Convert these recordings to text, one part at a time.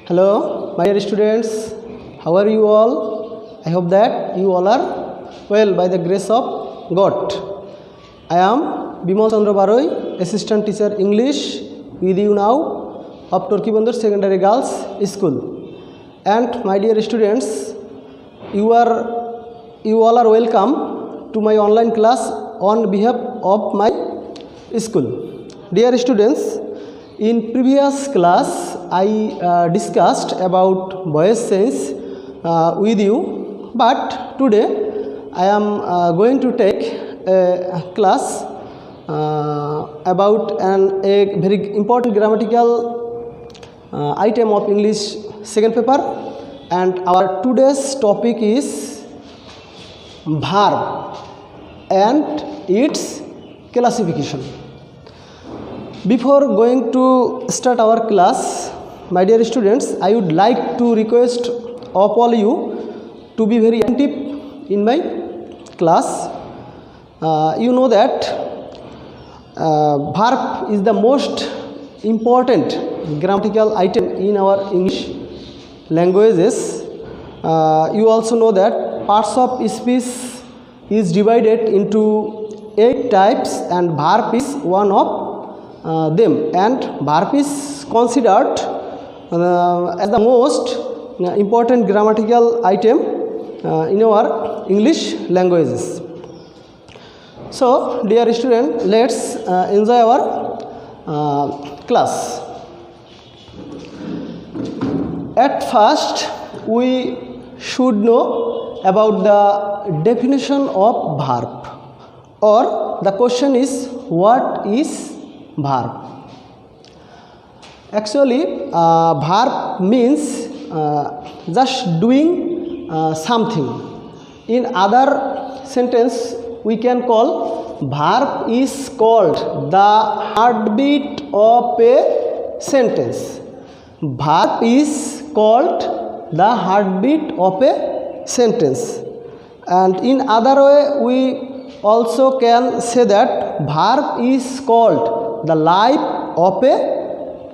Hello, my dear students. How are you all? I hope that you all are well by the grace of God. I am Bimal Chandra Baroi, Assistant Teacher English with you now of Turkey Bandar Secondary Girls School. And my dear students, you all are welcome to my online class on behalf of my school. Dear students, in previous class I discussed about voice change with you, but today I am going to take a class about a very important grammatical item of English second paper, and our today's topic is verb and its classification. Before going to start our class, my dear students, I would like to request of all you to be very attentive in my class. You know that verb is the most important grammatical item in our English languages. You also know that parts of speech is divided into 8 types and verb is one of them, and verb is considered as the most important grammatical item in our English languages. So, dear student, let's enjoy our class. At first, we should know about the definition of verb, or the question is, what is verb? Actually, verb means just doing something. In other sentence, we can call verb is called the heartbeat of a sentence. Verb is called the heartbeat of a sentence. And in other way, we also can say that verb is called the life of a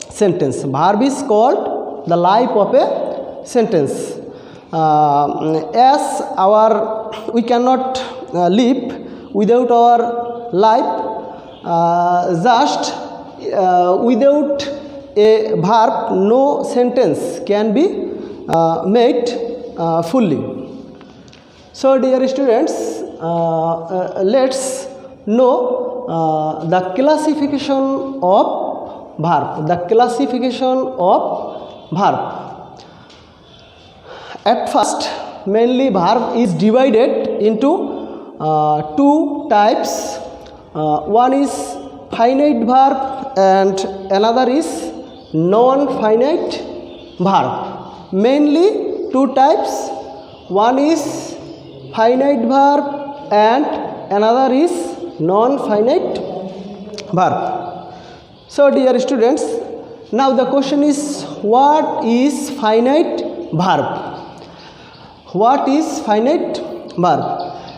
sentence. Verb is called the life of a sentence. As we cannot live without our life, just without a verb, no sentence can be made fully. So, dear students, let's know the classification of verb. The classification of verb. At first, mainly verb is divided into 2 types. One is finite verb and another is non-finite verb. Mainly 2 types. One is finite verb and another is non-finite verb. So, dear students, now the question is, what is finite verb? What is finite verb?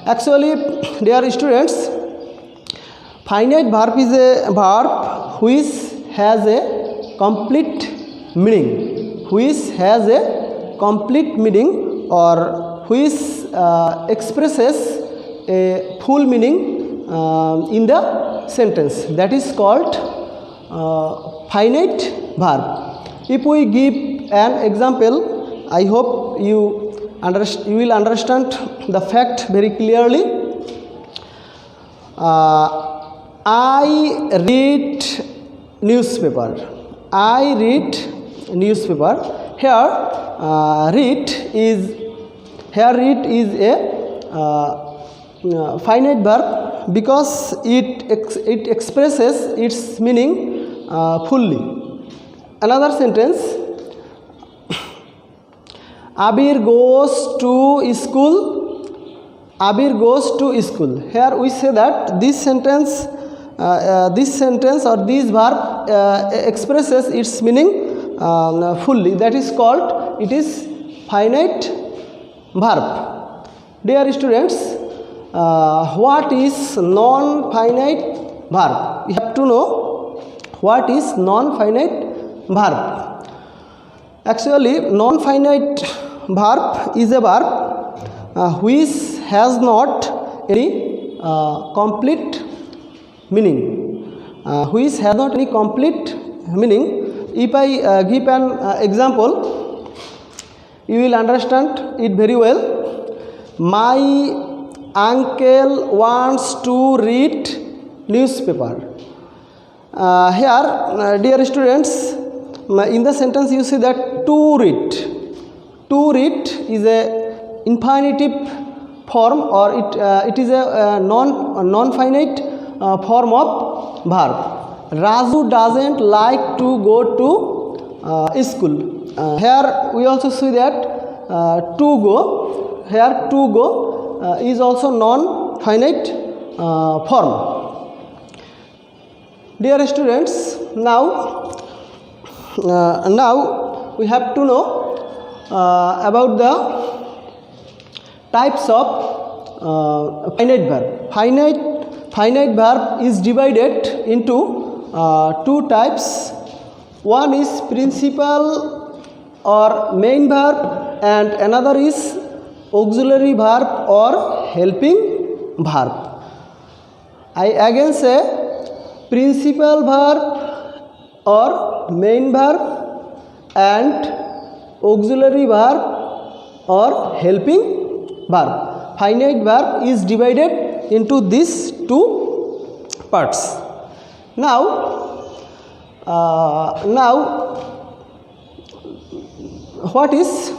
Actually, dear students, finite verb is a verb which has a complete meaning, or which expresses a full meaning in the sentence. That is called finite verb. If we give an example, I hope you will understand the fact very clearly. I read newspaper. Here, read is a finite verb because it expresses its meaning fully. Another sentence, Abir goes to school. Here we say that this sentence or this verb expresses its meaning fully. That is called, it is finite verb. Dear students, what is non-finite verb? We have to know what is non-finite verb. Actually, non-finite verb is a verb which has not any complete meaning. Which has not any complete meaning. If I give an example, you will understand it very well. My uncle wants to read newspaper. Here, dear students, in the sentence you see that to read. To read is a infinitive form, or it is a non-finite form of verb. Raju doesn't like to go to school. Here we also see that to go. Here to go is also non-finite form. Dear students, now we have to know about the types of finite verb. Finite verb is divided into two types. One is principal or main verb, and another is auxiliary verb or helping verb. I again say principal verb or main verb and auxiliary verb or helping verb. Finite verb is divided into these two parts. Now what is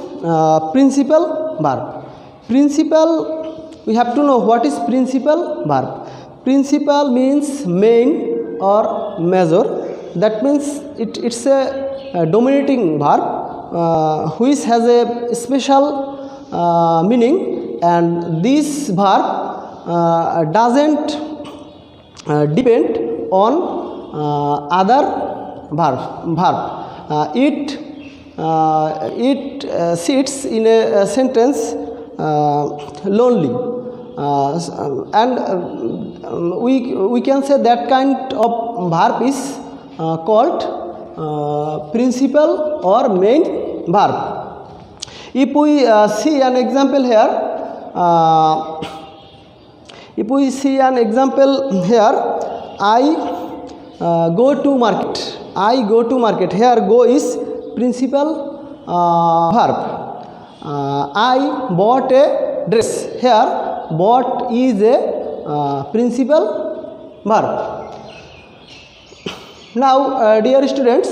principal verb? Principal, we have to know what is principal verb. Principal means main or major. That means it's a dominating verb which has a special meaning, and this verb doesn't depend on other verb. It sits in a sentence lonely, and we can say that kind of verb is called principal or main verb. If we see an example here, I go to market. Here go is principal verb. I bought a dress. Here bought is a principal verb. Now dear students,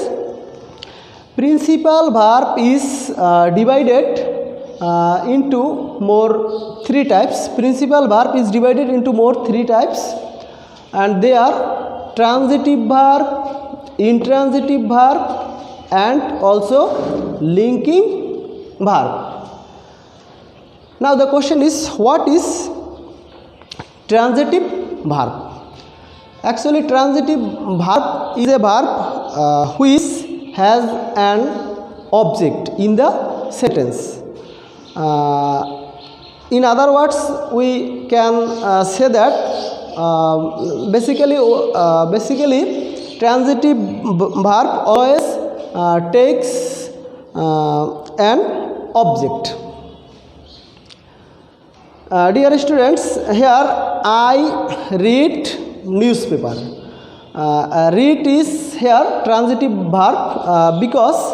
principal verb is divided into more three types. Principal verb is divided into more three types, and they are transitive verb, intransitive verb, and also linking verb. Now the question is, what is transitive verb? Actually, transitive verb is a verb which has an object in the sentence. In other words, we can say that basically transitive verb always takes an object. Dear students, here I read newspaper. Read is here transitive verb because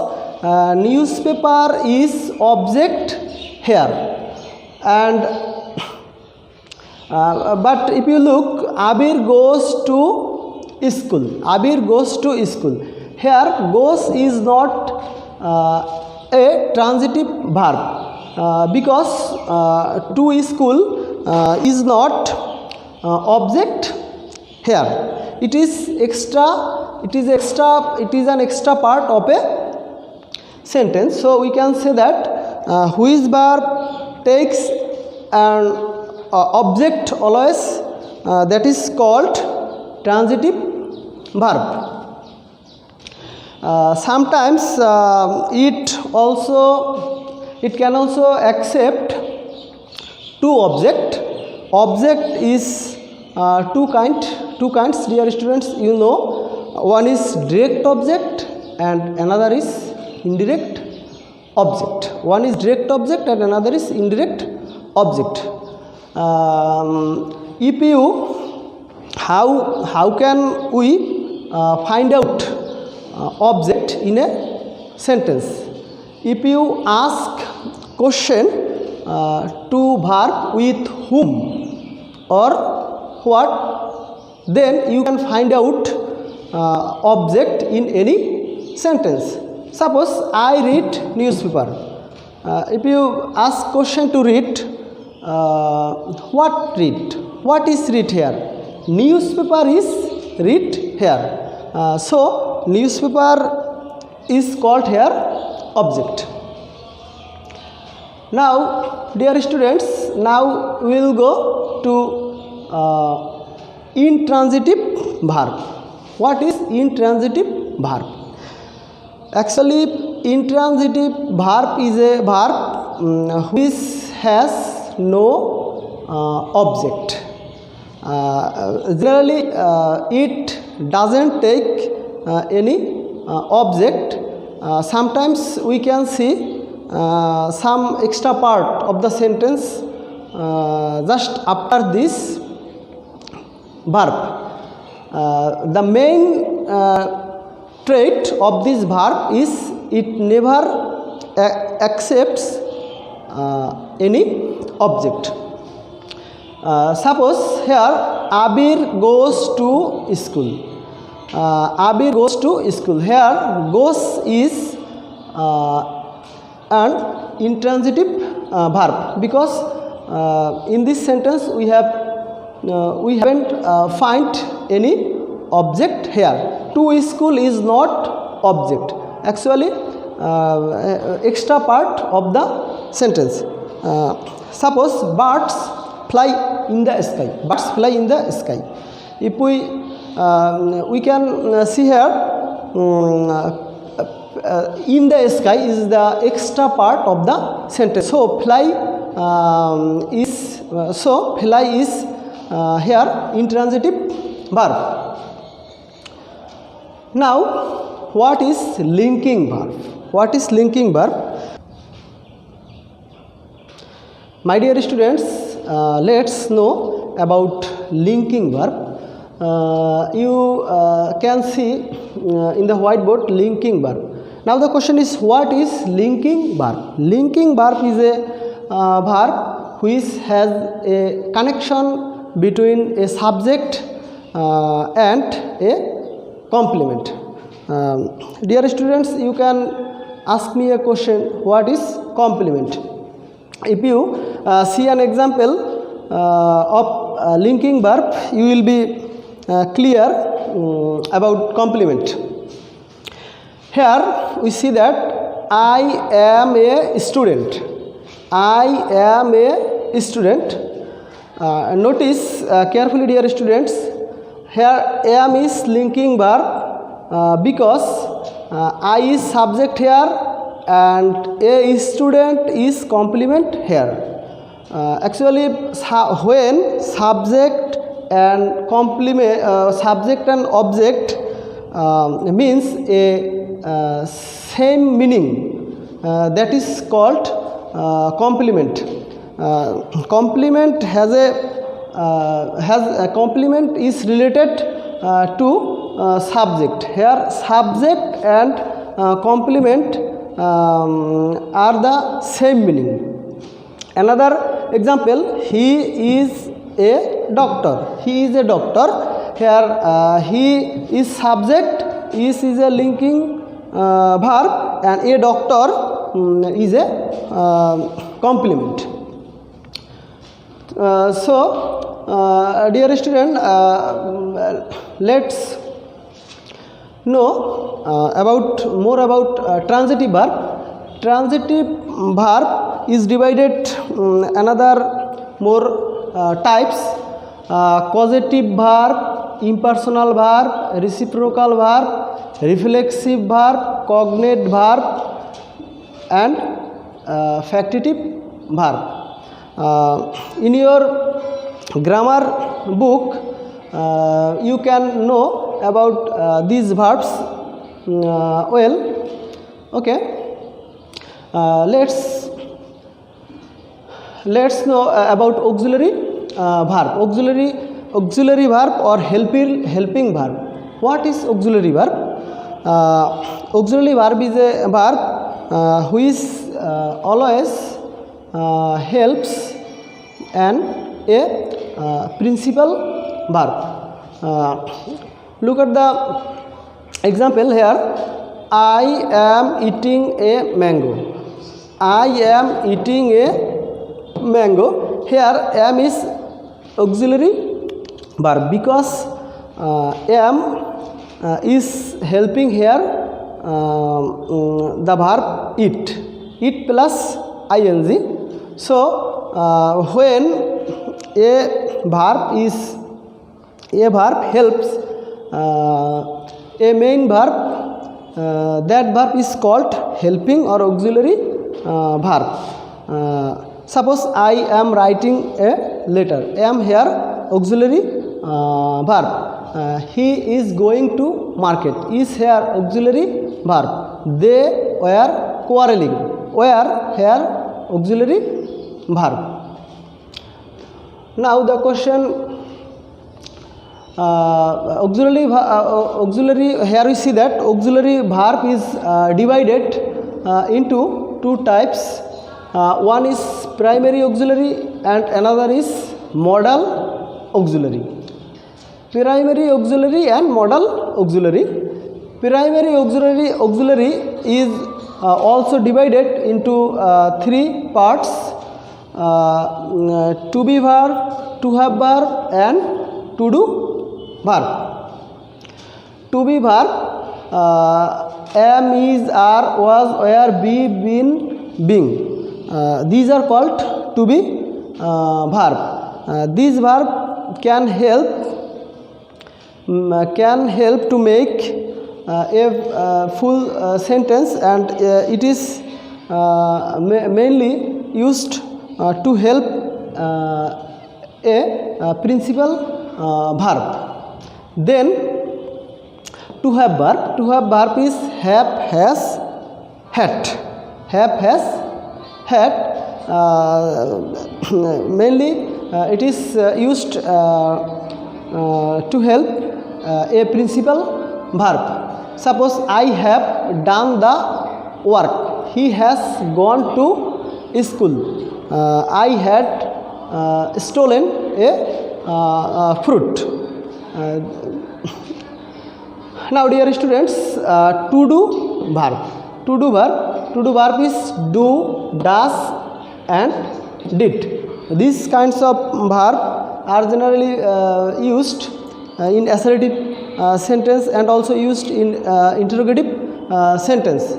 newspaper is object here, and but if you look, Abir goes to school. Abir goes to school. Here goes is not a transitive verb because to school is not object here. It is an extra part of a sentence. So we can say that which verb takes an object always, that is called transitive verb. Sometimes it can also accept two object. Object is two kinds, dear students. You know, one is direct object and another is indirect object. One is direct object and another is indirect object. If you how can we find out object in a sentence? If you ask question to verb with whom or what, then you can find out object in any sentence. Suppose I read newspaper. If you ask question to read, what read? What is read here? Newspaper is read here. So newspaper is called here object. Now, dear students, now we will go to intransitive verb. What is intransitive verb? Actually, intransitive verb is a verb which has no object. Generally, it doesn't take any object. Sometimes we can see some extra part of the sentence just after this verb. The main trait of this verb is it never accepts any object. Suppose here Abir goes to school. Abir goes to school. Here goes is an intransitive verb because in this sentence we haven't find any object here. To school is not object. Actually, extra part of the sentence. Suppose birds fly in the sky. Birds fly in the sky. If we can see here. In the sky is the extra part of the sentence. So fly is here intransitive verb. Now, what is linking verb? What is linking verb? My dear students, let's know about linking verb. You can see in the whiteboard linking verb. Now the question is, what is linking verb? Linking verb is a verb which has a connection between a subject and a complement. Dear students, you can ask me a question, what is complement? If you see an example of linking verb, you will be clear about complement. Here we see that I am a student. I am a student. Notice carefully, dear students. Here am is linking verb because I is subject here and a student is complement here. Actually, when subject and complement, subject and object means a same meaning, that is called complement. Complement has a complement is related to subject. Here subject and complement are the same meaning. Another example, he is a doctor. He is a doctor. Here he is subject, is a linking verb, and a doctor is a complement. Dear student, let's know more about transitive verb. Transitive verb is divided another more types: causative verb, impersonal verb, reciprocal verb, reflexive verb, cognate verb, and factitive verb. In your grammar book, you can know about these verbs well. Okay. Let's know about auxiliary verb. Auxiliary verb or helping verb. What is auxiliary verb? Auxiliary verb is a verb which always helps a principal verb. Look at the example here. I am eating a mango. I am eating a mango. Here am is auxiliary verb because am is helping here the verb eat plus ing. So when a verb helps a main verb, that verb is called helping or auxiliary verb. Suppose I am writing a letter. Am here auxiliary verb. He is going to market. Is here auxiliary verb. They were quarreling. Were here auxiliary verb. Now the question, auxiliary, here we see that auxiliary verb is divided into two types. One is primary auxiliary and another is modal auxiliary. Primary auxiliary and modal auxiliary. Primary auxiliary is also divided into three parts: to be verb, to have verb and to do verb. To be verb, am, is, are, was, were, be, been, being. These are called to be verb. These verb can help to make a full sentence, and it is mainly used to help a principal verb. Then to have verb is have, has, had. Have, has, had. Mainly it is used to help a principal verb. Suppose I have done the work. He has gone to school. I had stolen a fruit. Now dear students, to do verb. To do verb is do, does and did. These kinds of verb are generally used in assertive sentence and also used in interrogative sentence.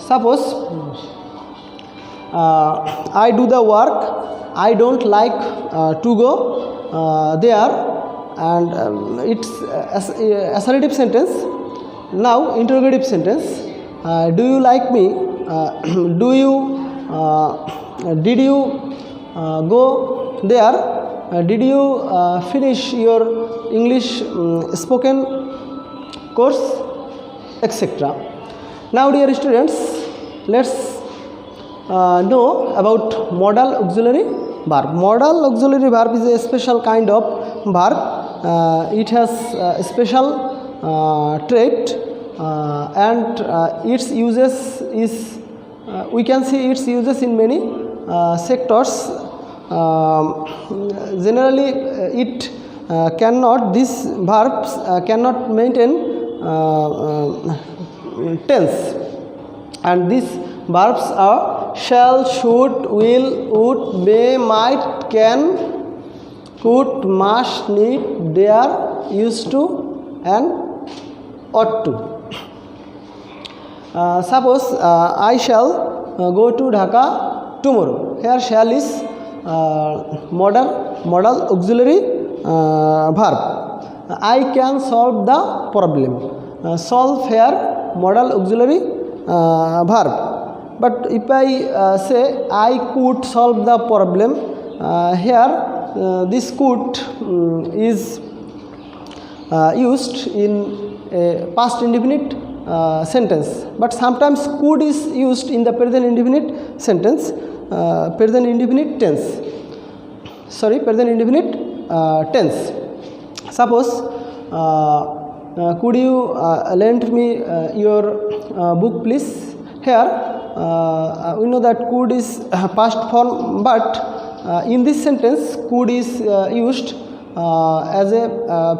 Suppose I do the work. I don't like to go there, and it's assertive sentence. Now interrogative sentence. Do you like me? Did you go there? Did you finish your English spoken course, etc. Now dear students, let's know about modal auxiliary verb. Modal auxiliary verb is a special kind of verb. It has a special trait, and its uses is we can see its uses in many sectors. Generally these verbs cannot maintain tense, and these verbs are shall, should, will, would, may, might, can, could, must, need, dare, used to and ought to. Suppose I shall go to Dhaka tomorrow. Here shall is modal auxiliary verb. I can solve the problem. Solve here modal auxiliary verb. But if I say I could solve the problem, here this could is used in a past indefinite sentence, but sometimes could is used in the present indefinite sentence, present indefinite tense. Present indefinite tense. Suppose, could you lend me your book, please? Here, we know that could is past form, but in this sentence, could is used as a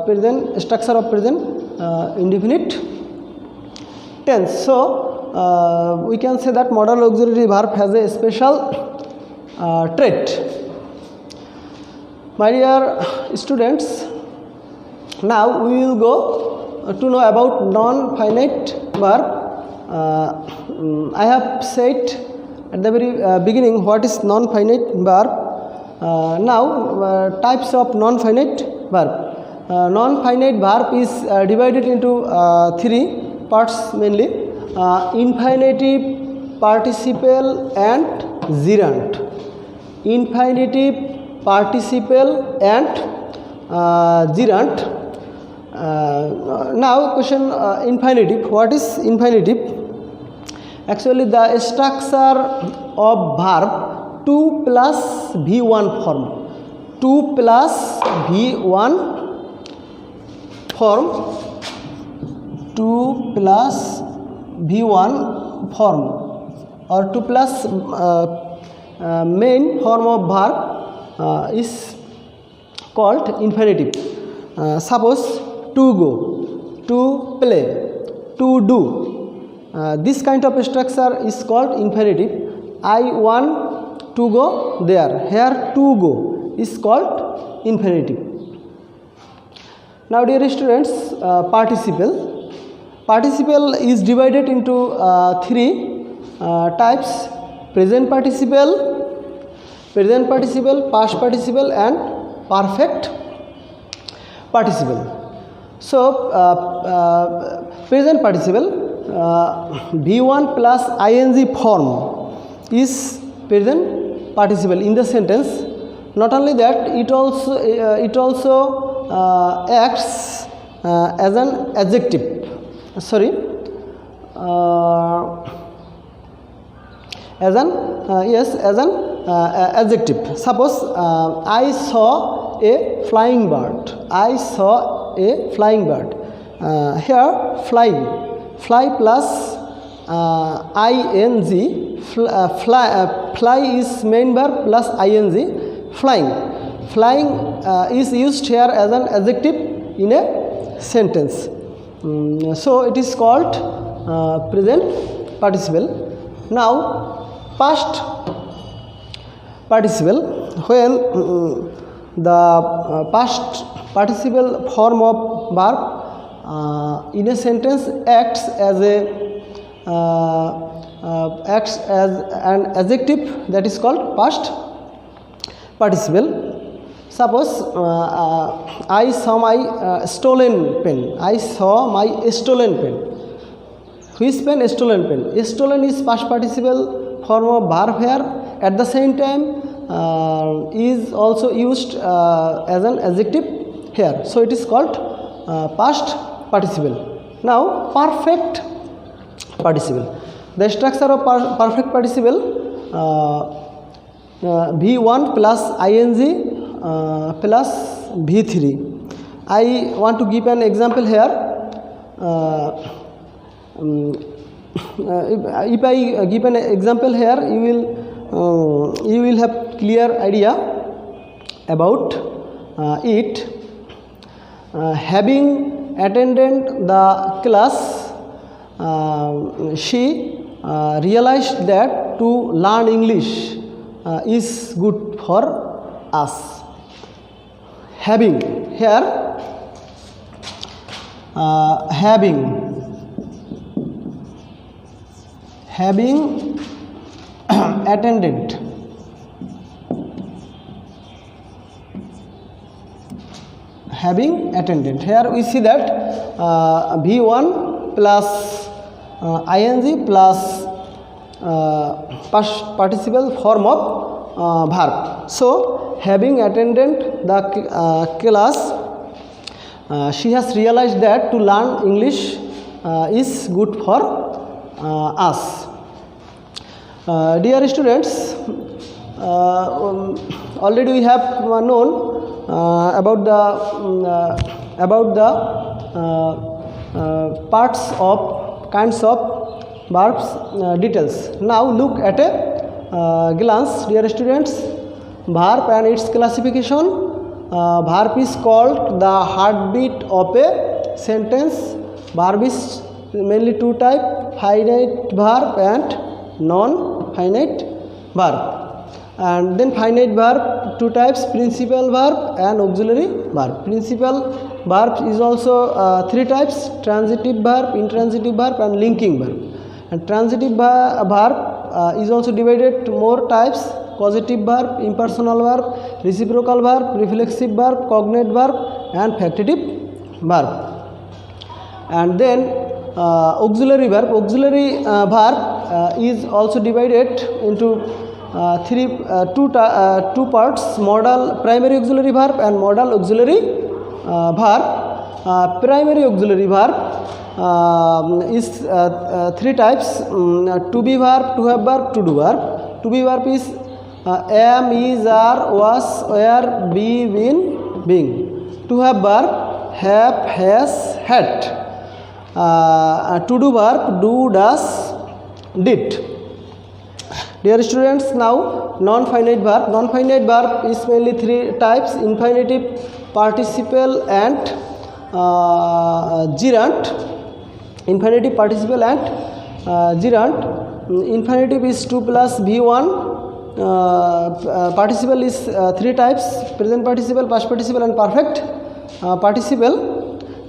present structure of present indefinite tense. So, we can say that modal auxiliary verb has a special trait. My dear students, now we will go to know about non-finite verb. I have said at the very beginning what is non-finite verb. Now, types of non-finite verb. Non-finite verb is divided into three parts mainly: infinitive, participle, and gerund. Infinitive, participle, and gerund. Now, question: infinitive. What is infinitive? Actually, the structure of verb 2 plus V1 form. 2 plus V1 form. 2 plus V1 form, or 2 plus main form of verb is called infinitive. Suppose, to go, to play, to do. This kind of structure is called infinitive. I want to go there. Here, to go is called infinitive. Now, dear students, participle. Participle is divided into three types: present participle, past participle, and perfect participle. So, present participle, V1 plus ing form is present participle in the sentence. Not only that, it also acts as an adjective. As an adjective. Suppose, I saw a flying bird. I saw a flying bird. Here, fly plus ing. Fly is main verb plus ing. Flying is used here as an adjective in a sentence. So, it is called present participle. Now, past participle, when the past participle form of verb in a sentence acts as an adjective, that is called past participle. Suppose, I saw my stolen pen. I saw my stolen pen. Which pen? Stolen pen. Stolen is past participle form of verb here. At the same time, is also used as an adjective here. So, it is called past participle. Now, perfect participle. The structure of perfect participle, V1 plus ing plus V3. I want to give an example here. If I give an example here, you will have clear idea about it. Having attended the class, she realized that to learn English is good for us. Having here, having attended, here we see that V1 plus ing plus past participle form of verb. So, having attended the class, she has realized that to learn English is good for us. Dear students, already we have known about the parts of kinds of verbs details. Now look at a glance, dear students. Verb and its classification. Verb is called the heartbeat of a sentence. Verb is mainly two types: finite verb and non-finite verb. And then finite verb two types: principal verb and auxiliary verb. Principal verb is also three types: transitive verb, intransitive verb and linking verb. And transitive verb is also divided to more types: causative verb, impersonal verb, reciprocal verb, reflexive verb, cognate verb and factitive verb. And then auxiliary verb. Auxiliary verb is also divided into two parts: modal primary auxiliary verb and modal auxiliary verb. Primary auxiliary verb is three types: to be verb, to have verb, to do verb. To be verb is am, is, are, was, were, be, been, being. To have verb have, has, had. To do verb do, does, did. Dear students, now non-finite verb. Non-finite verb is mainly three types: infinitive, participle and gerund. Infinitive, participle and gerund. Infinitive is 2 plus v1. Participle is three types: present participle, past participle and perfect participle.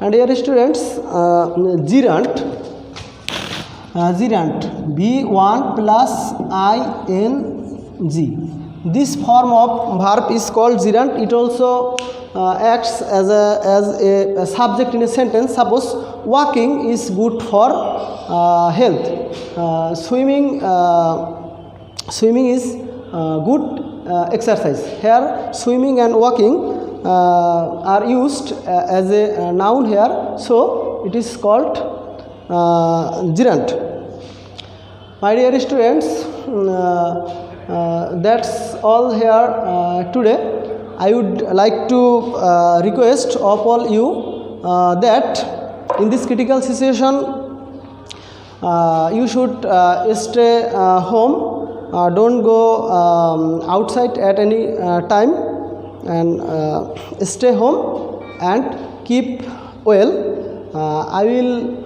And dear students, gerund v1 plus ing. This form of verb is called gerund. It also acts as a subject in a sentence. Suppose walking is good for health. Swimming is good exercise. Here swimming and walking are used as a noun here, so it is called gerund. My dear students, that's all here today. I would like to request of all you that in this critical situation you should stay home. Don't go outside at any time, and stay home and keep well. I will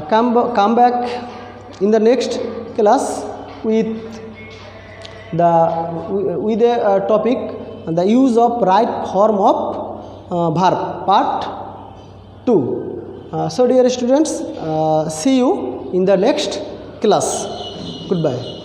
come back in the next class with a topic: the use of right form of verb, part 2. So dear students, see you in the next class. Goodbye.